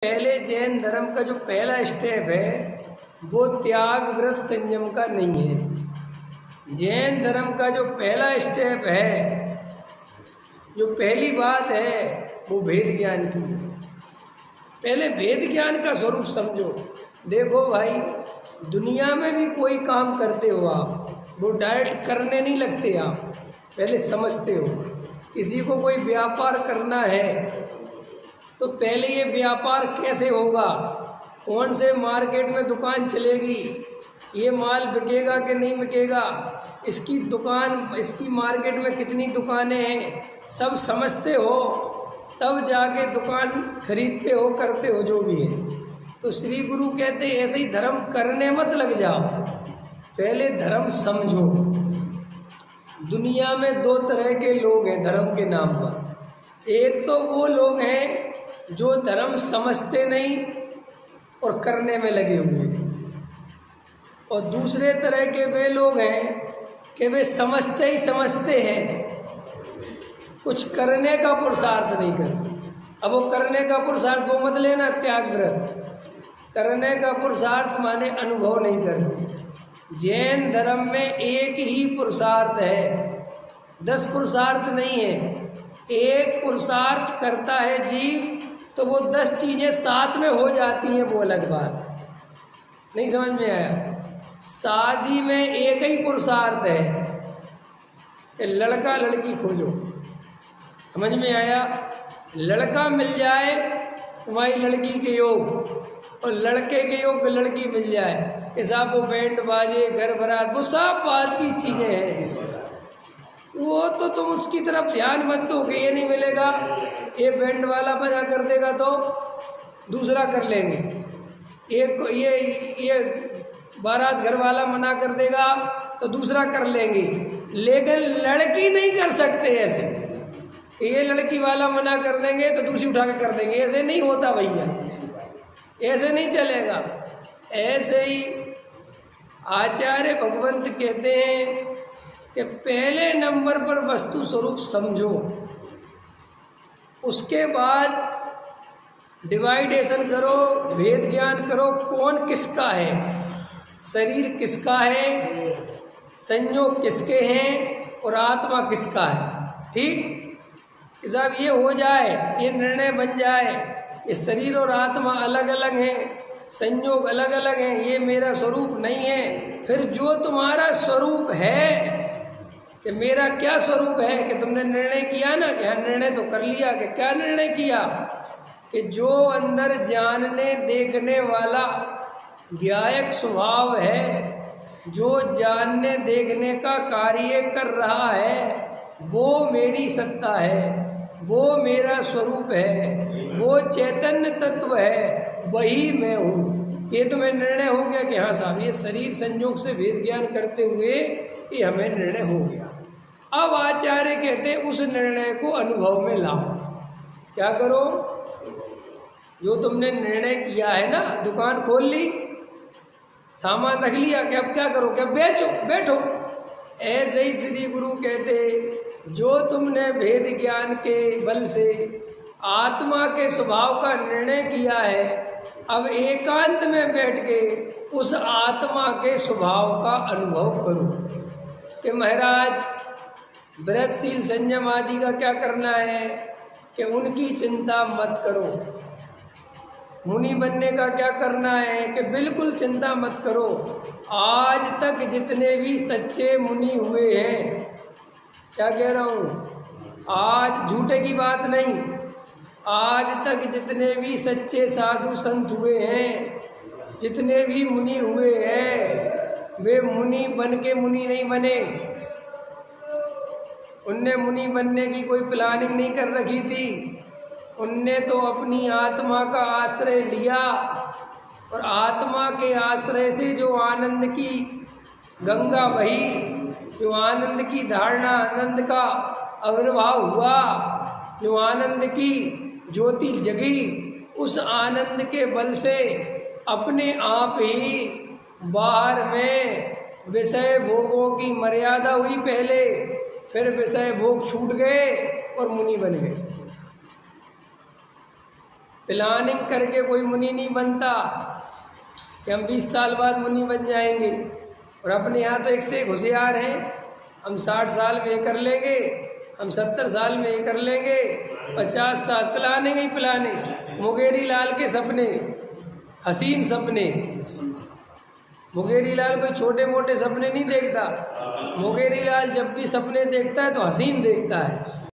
पहले जैन धर्म का जो पहला स्टेप है वो त्याग व्रत संयम का नहीं है। जैन धर्म का जो पहला स्टेप है, जो पहली बात है, वो भेद ज्ञान की है। पहले भेद ज्ञान का स्वरूप समझो। देखो भाई, दुनिया में भी कोई काम करते हो आप, वो डायरेक्ट करने नहीं लगते, आप पहले समझते हो। किसी को कोई व्यापार करना है तो पहले ये व्यापार कैसे होगा, कौन से मार्केट में दुकान चलेगी, ये माल बिकेगा कि नहीं बिकेगा, इसकी दुकान, इसकी मार्केट में कितनी दुकानें हैं, सब समझते हो, तब जाके दुकान खरीदते हो, करते हो जो भी है। तो श्री गुरु कहते हैं ऐसे ही धर्म करने मत लग जाओ, पहले धर्म समझो। दुनिया में दो तरह के लोग हैं धर्म के नाम पर। एक तो वो लोग हैं जो धर्म समझते नहीं और करने में लगे हुए, और दूसरे तरह के वे लोग हैं कि वे समझते ही समझते हैं, कुछ करने का पुरुषार्थ नहीं करते। अब वो करने का पुरुषार्थ वो मत लेना त्याग व्रत, करने का पुरुषार्थ माने अनुभव नहीं करते। जैन धर्म में एक ही पुरुषार्थ है, 10 पुरुषार्थ नहीं है। एक पुरुषार्थ करता है जीव तो वो 10 चीजें साथ में हो जाती हैं, वो अलग बात है। नहीं समझ में आया? शादी में एक ही पुरुषार्थ है कि लड़का लड़की खोजो। समझ में आया? लड़का मिल जाए तुम्हारी लड़की के योग, और लड़के के योग लड़की मिल जाए, साहब वो बैंड बाजे घर बारात वो सब बात की चीजें हैं। वो तो तुम उसकी तरफ ध्यान मत दो कि ये नहीं मिलेगा, ये बैंड वाला मना कर देगा तो दूसरा कर लेंगे, ये बारात घर वाला मना कर देगा तो दूसरा कर लेंगे। लेकिन लड़की नहीं कर सकते ऐसे कि ये लड़की वाला मना कर देंगे तो दूसरी उठा कर देंगे, ऐसे नहीं होता भैया, ऐसे नहीं चलेगा। ऐसे ही आचार्य भगवंत कहते हैं कि पहले नंबर पर वस्तु स्वरूप समझो, उसके बाद डिवाइडेशन करो, भेद ज्ञान करो, कौन किसका है, शरीर किसका है, संयोग किसके हैं और आत्मा किसका है। ठीक साहब, ये हो जाए, ये निर्णय बन जाए, ये शरीर और आत्मा अलग अलग हैं, संयोग अलग अलग हैं, ये मेरा स्वरूप नहीं है। फिर जो तुम्हारा स्वरूप है कि मेरा क्या स्वरूप है, कि तुमने निर्णय किया ना, कि निर्णय तो कर लिया, कि क्या निर्णय किया, कि जो अंदर जानने देखने वाला ज्ञायक स्वभाव है, जो जानने देखने का कार्य कर रहा है, वो मेरी सत्ता है, वो मेरा स्वरूप है, वो चैतन्य तत्व है, वही मैं हूँ। ये तो मैं निर्णय हो गया कि हाँ साहब, ये शरीर संयोग से भेद ज्ञान करते हुए ये हमें निर्णय हो गया। अब आचार्य कहते हैं उस निर्णय को अनुभव में लाओ। क्या करो? जो तुमने निर्णय किया है ना, दुकान खोल ली, सामान रख लिया, कि अब क्या करो, क्या बेचो, बैठो। ऐसे ही श्री गुरु कहते जो तुमने भेद ज्ञान के बल से आत्मा के स्वभाव का निर्णय किया है, अब एकांत में बैठ के उस आत्मा के स्वभाव का अनुभव करो कि महाराज व्रतशील संयम आदि का क्या करना है, कि उनकी चिंता मत करो। मुनि बनने का क्या करना है, कि बिल्कुल चिंता मत करो। आज तक जितने भी सच्चे मुनि हुए हैं, क्या कह रहा हूँ, आज झूठे की बात नहीं, आज तक जितने भी सच्चे साधु संत हुए हैं, जितने भी मुनि हुए हैं, वे मुनि बन के मुनि नहीं बने। उनने मुनि बनने की कोई प्लानिंग नहीं कर रखी थी, उनने तो अपनी आत्मा का आश्रय लिया, और आत्मा के आश्रय से जो आनंद की गंगा बही, जो आनंद की धारणा, आनंद का आविर्भाव हुआ, जो आनंद की ज्योति जगी, उस आनंद के बल से अपने आप ही बाहर में विषय भोगों की मर्यादा हुई पहले, फिर विषय भोग छूट गए और मुनि बन गए। प्लानिंग करके कोई मुनि नहीं बनता कि हम 20 साल बाद मुनि बन जाएंगे। और अपने यहाँ तो एक से एक होशियार हैं, हम 60 साल में ये कर लेंगे, हम 70 साल में ये कर लेंगे, 50 साल। प्लानिंग ही प्लानिंग। मुंगेरी लाल के सपने, हसीन सपने। मुंगेरी लाल कोई छोटे मोटे सपने नहीं देखता। मुंगेरी लाल जब भी सपने देखता है तो हसीन देखता है।